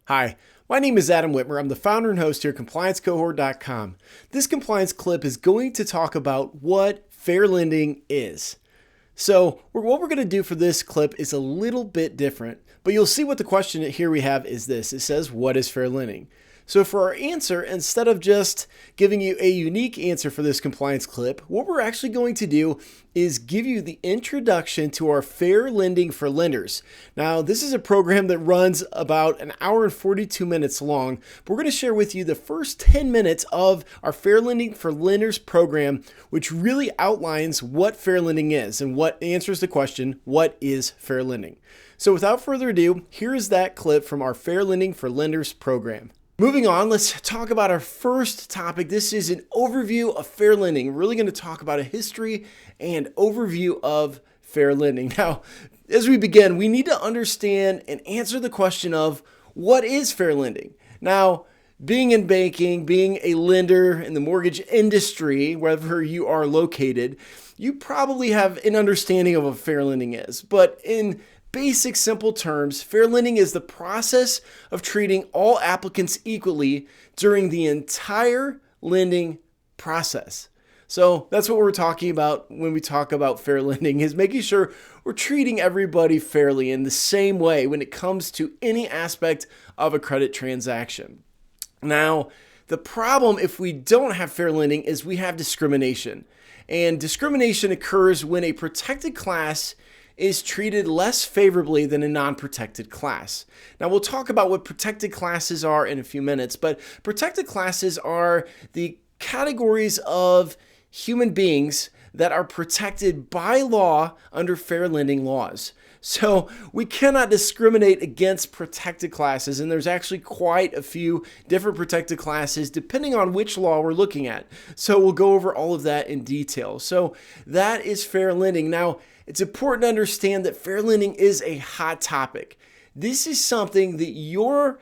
Hi, my name is Adam Whitmer. I'm the founder and host here at ComplianceCohort.com. This compliance clip is going to talk about what fair lending is. So what we're going to do for this clip is a little bit different, but you'll see what the question here we have is this. It says, what is fair lending? So for our answer, instead of just giving you a unique answer for this compliance clip, what we're actually going to do is give you the introduction to our Fair Lending for Lenders. Now, this is a program that runs about an hour and 42 minutes long. We're going to share with you the first 10 minutes of our Fair Lending for Lenders program, which really outlines what fair lending is and what answers the question, what is fair lending? So without further ado, here is that clip from our Fair Lending for Lenders program. Moving on, let's talk about our first topic. This is an overview of fair lending. We're really going to talk about a history and overview of fair lending. Now, as we begin, we need to understand and answer the question of what is fair lending? Now, being in banking, being a lender in the mortgage industry, wherever you are located, you probably have an understanding of what fair lending is. But in basic, simple terms, fair lending is the process of treating all applicants equally during the entire lending process. So that's what we're talking about when we talk about fair lending, is making sure we're treating everybody fairly in the same way when it comes to any aspect of a credit transaction. Now, the problem if we don't have fair lending is we have discrimination. And discrimination occurs when a protected class is treated less favorably than a non-protected class. Now, we'll talk about what protected classes are in a few minutes, but protected classes are the categories of human beings that are protected by law under fair lending laws. So we cannot discriminate against protected classes, and there's actually quite a few different protected classes depending on which law we're looking at. So we'll go over all of that in detail. So that is fair lending. Now, it's important to understand that fair lending is a hot topic. This is something that your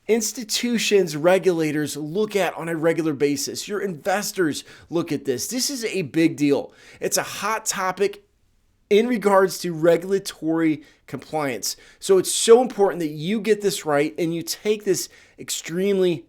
institutions, regulators look at on a regular basis. Your investors look at this. This is a big deal. It's a hot topic in regards to regulatory compliance. So it's so important that you get this right and you take this extremely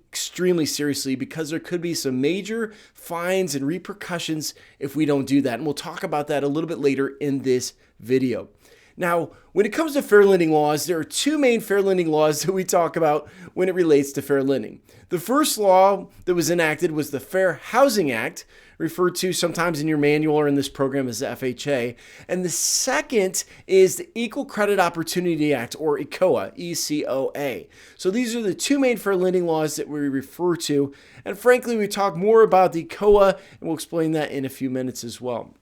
seriously, because there could be some major fines and repercussions if we don't do that. And we'll talk about that a little bit later in this video. Now, when it comes to fair lending laws, there are two main fair lending laws that we talk about when it relates to fair lending. The first law that was enacted was the Fair Housing Act, referred to sometimes in your manual or in this program as the FHA. And the second is the Equal Credit Opportunity Act, or ECOA, E-C-O-A. So these are the two main fair lending laws that we refer to. And frankly, we talk more about the ECOA, and we'll explain that in a few minutes as well.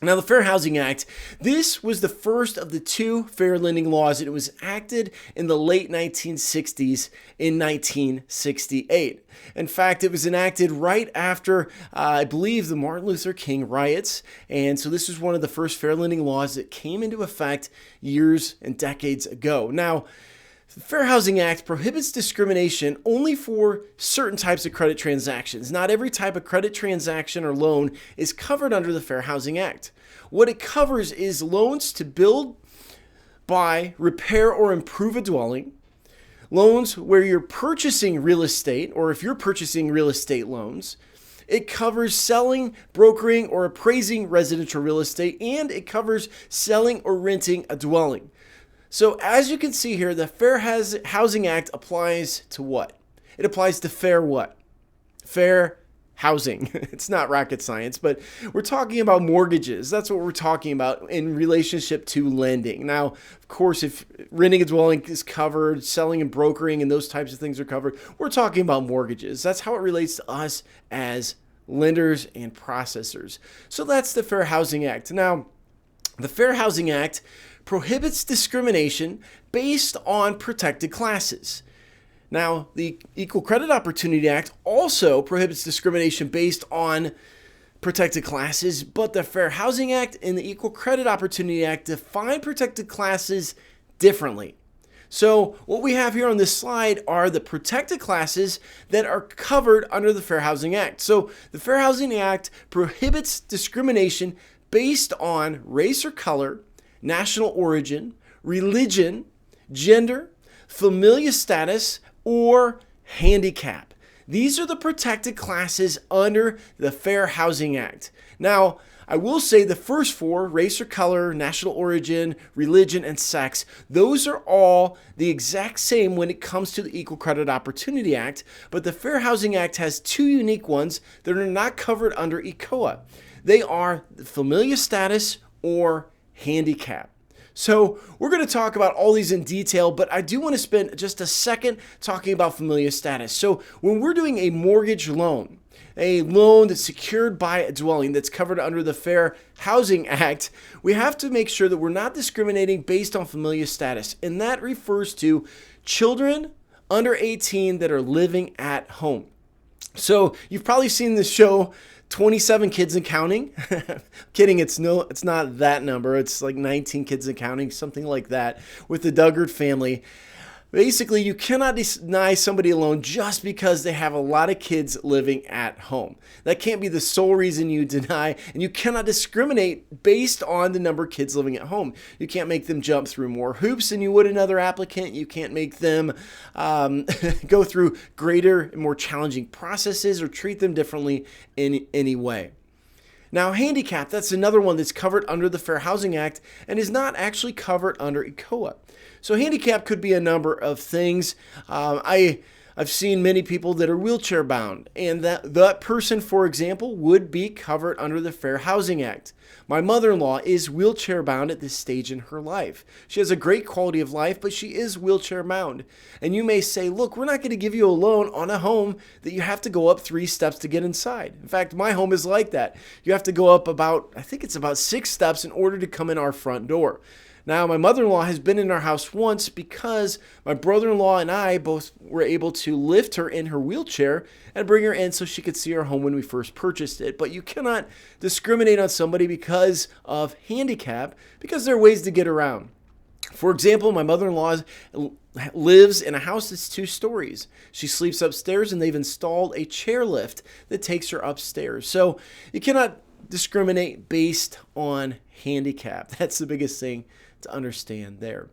Now, the Fair Housing Act, this was the first of the two fair lending laws, and it was acted in the late 1960s in 1968. In fact, it was enacted right after, I believe, the Martin Luther King riots, and so this was one of the first fair lending laws that came into effect years and decades ago. Now, the Fair Housing Act prohibits discrimination only for certain types of credit transactions. Not every type of credit transaction or loan is covered under the Fair Housing Act. What it covers is loans to build, buy, repair, or improve a dwelling, loans where you're purchasing real estate, or if you're purchasing real estate loans. It covers selling, brokering, or appraising residential real estate, and it covers selling or renting a dwelling. So as you can see here, the Fair Housing Act applies to what? It applies to fair what? Fair housing. It's not rocket science, but we're talking about mortgages. That's what we're talking about in relationship to lending. Now, of course, if renting a dwelling is covered, selling and brokering and those types of things are covered, we're talking about mortgages. That's how it relates to us as lenders and processors. So that's the Fair Housing Act. Now, the Fair Housing Act prohibits discrimination based on protected classes. Now, the Equal Credit Opportunity Act also prohibits discrimination based on protected classes, but the Fair Housing Act and the Equal Credit Opportunity Act define protected classes differently. So what we have here on this slide are the protected classes that are covered under the Fair Housing Act. So the Fair Housing Act prohibits discrimination based on race or color, national origin, religion, gender, familial status, or handicap. These are the protected classes under the Fair Housing Act. Now, I will say the first four, race or color, national origin, religion, and sex, those are all the exact same when it comes to the Equal Credit Opportunity Act, but the Fair Housing Act has two unique ones that are not covered under ECOA. They are familial status or handicap. So we're going to talk about all these in detail, but I do want to spend just a second talking about familial status. So when we're doing a mortgage loan, a loan that's secured by a dwelling that's covered under the Fair Housing Act, we have to make sure that we're not discriminating based on familial status. And that refers to children under 18 that are living at home. So you've probably seen the show 27 Kids and Counting. Kidding, it's not that number. It's like 19 Kids and Counting, something like that, with the Duggard family. Basically, you cannot deny somebody a loan just because they have a lot of kids living at home. That can't be the sole reason you deny, and you cannot discriminate based on the number of kids living at home. You can't make them jump through more hoops than you would another applicant. You can't make them go through greater and more challenging processes or treat them differently in any way. Now, handicap, that's another one that's covered under the Fair Housing Act and is not actually covered under ECOA. So handicap could be a number of things. I've seen many people that are wheelchair bound, and that person, for example, would be covered under the Fair Housing Act. My mother-in-law is wheelchair bound at this stage in her life. She has a great quality of life, but she is wheelchair bound. And you may say, look, we're not going to give you a loan on a home that you have to go up 3 steps to get inside. In fact, my home is like that. You have to go up about 6 steps in order to come in our front door. Now, my mother-in-law has been in our house once because my brother-in-law and I both were able to lift her in her wheelchair and bring her in so she could see our home when we first purchased it. But you cannot discriminate on somebody because of handicap, because there are ways to get around. For example, my mother-in-law lives in a house that's 2 stories. She sleeps upstairs, and they've installed a chairlift that takes her upstairs. So you cannot discriminate based on handicap. That's the biggest thing to understand there.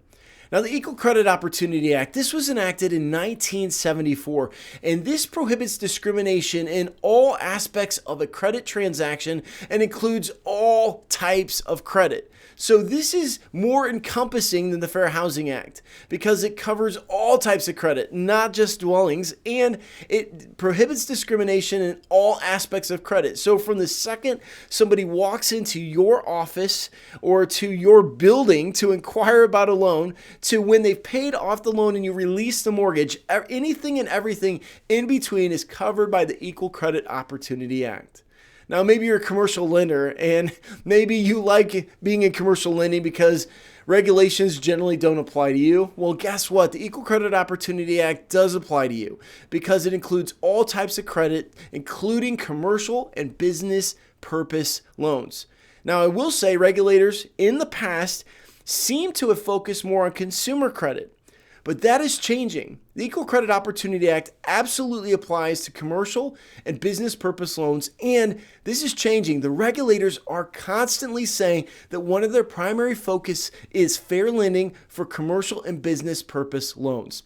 Now, the Equal Credit Opportunity Act, this was enacted in 1974, and this prohibits discrimination in all aspects of a credit transaction and includes all types of credit. So this is more encompassing than the Fair Housing Act because it covers all types of credit, not just dwellings, and it prohibits discrimination in all aspects of credit. So from the second somebody walks into your office or to your building to inquire about a loan, to when they've paid off the loan and you release the mortgage, anything and everything in between is covered by the Equal Credit Opportunity Act. Now, maybe you're a commercial lender and maybe you like being in commercial lending because regulations generally don't apply to you. Well, guess what? The Equal Credit Opportunity Act does apply to you because it includes all types of credit, including commercial and business purpose loans. Now, I will say regulators in the past seem to have focused more on consumer credit, but that is changing. The Equal Credit Opportunity Act absolutely applies to commercial and business purpose loans, and this is changing. The regulators are constantly saying that one of their primary focus is fair lending for commercial and business purpose loans.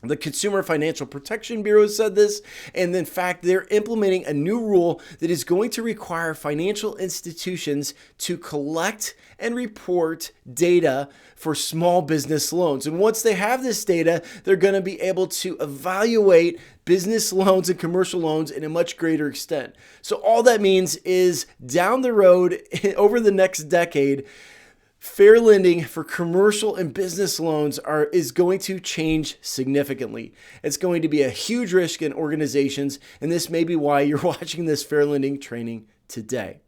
The Consumer Financial Protection Bureau said this, and in fact, they're implementing a new rule that is going to require financial institutions to collect and report data for small business loans. And once they have this data, they're going to be able to evaluate business loans and commercial loans in a much greater extent. So all that means is down the road, over the next decade, fair lending for commercial and business loans is going to change significantly. It's going to be a huge risk in organizations, and this may be why you're watching this fair lending training today.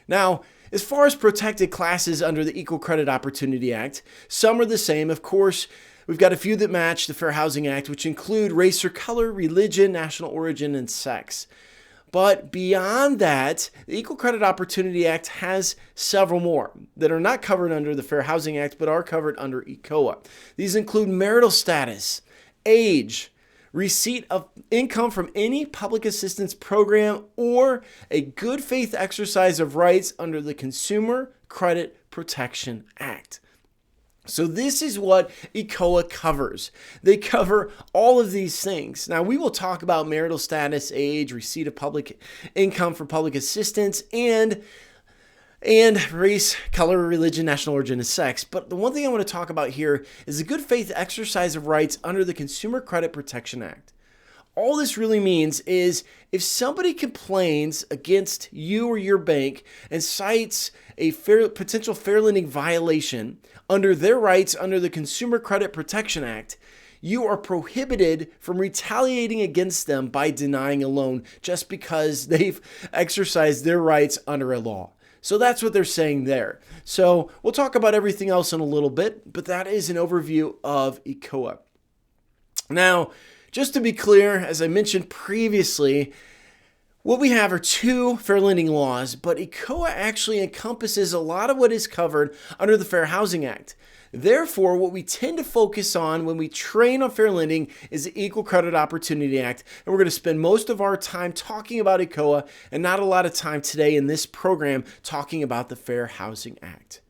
Now, as far as protected classes under the Equal Credit Opportunity Act, some are the same. Of course, we've got a few that match the Fair Housing Act, which include race or color, religion, national origin, and sex. But beyond that, the Equal Credit Opportunity Act has several more that are not covered under the Fair Housing Act, but are covered under ECOA. These include marital status, age, receipt of income from any public assistance program, or a good faith exercise of rights under the Consumer Credit Protection Act. So this is what ECOA covers. They cover all of these things. Now we will talk about marital status, age, receipt of public income for public assistance, and race, color, religion, national origin, and sex. But the one thing I want to talk about here is the good faith exercise of rights under the Consumer Credit Protection Act. All this really means is if somebody complains against you or your bank and cites a potential fair lending violation under their rights under the Consumer Credit Protection Act, you are prohibited from retaliating against them by denying a loan just because they've exercised their rights under a law. So that's what they're saying there. So we'll talk about everything else in a little bit, but that is an overview of ECOA. Now, just to be clear, as I mentioned previously, what we have are two fair lending laws, but ECOA actually encompasses a lot of what is covered under the Fair Housing Act. Therefore, what we tend to focus on when we train on fair lending is the Equal Credit Opportunity Act, and we're going to spend most of our time talking about ECOA and not a lot of time today in this program talking about the Fair Housing Act.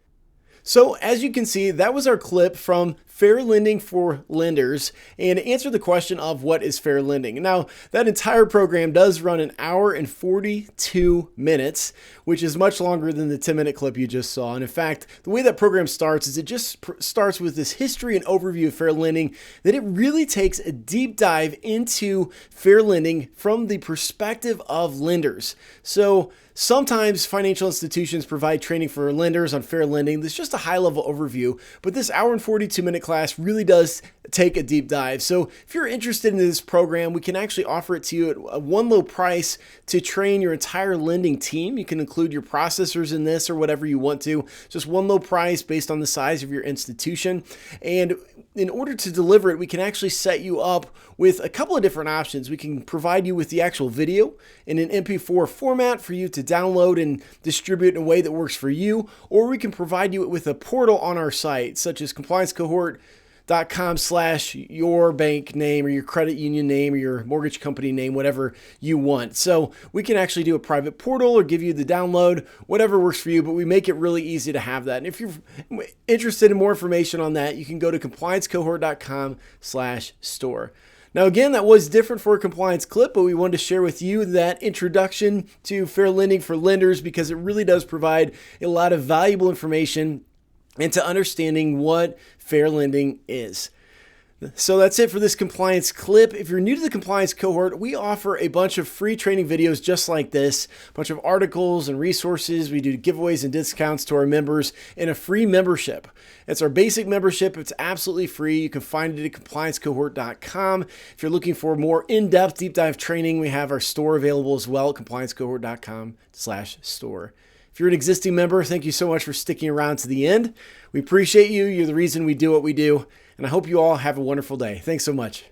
So as you can see, that was our clip from Fair Lending for Lenders and answer the question of what is fair lending. Now, that entire program does run an hour and 42 minutes, which is much longer than the 10-minute clip you just saw. And in fact, the way that program starts is it just starts with this history and overview of fair lending, then it really takes a deep dive into fair lending from the perspective of lenders. So sometimes financial institutions provide training for lenders on fair lending. This is just a high-level overview, but this hour and 42-minute class really does take a deep dive. So if you're interested in this program, we can actually offer it to you at one low price to train your entire lending team. You can include your processors in this or whatever you want to. Just one low price based on the size of your institution. And in order to deliver it, we can actually set you up with a couple of different options. We can provide you with the actual video in an MP4 format for you to download and distribute in a way that works for you, or we can provide you with a portal on our site, such as compliancecohort.com/your bank name or your credit union name or your mortgage company name, whatever you want. So we can actually do a private portal or give you the download, whatever works for you, but we make it really easy to have that. And if you're interested in more information on that, you can go to compliancecohort.com/store. Now, again, that was different for a compliance clip, but we wanted to share with you that introduction to fair lending for lenders because it really does provide a lot of valuable information into understanding what fair lending is. So that's it for this compliance clip. If you're new to the compliance cohort, we offer a bunch of free training videos just like this, a bunch of articles and resources. We do giveaways and discounts to our members and a free membership. It's our basic membership. It's absolutely free. You can find it at compliancecohort.com. If you're looking for more in-depth deep dive training, we have our store available as well at compliancecohort.com/store. If you're an existing member, thank you so much for sticking around to the end. We appreciate you. You're the reason we do what we do. And I hope you all have a wonderful day. Thanks so much.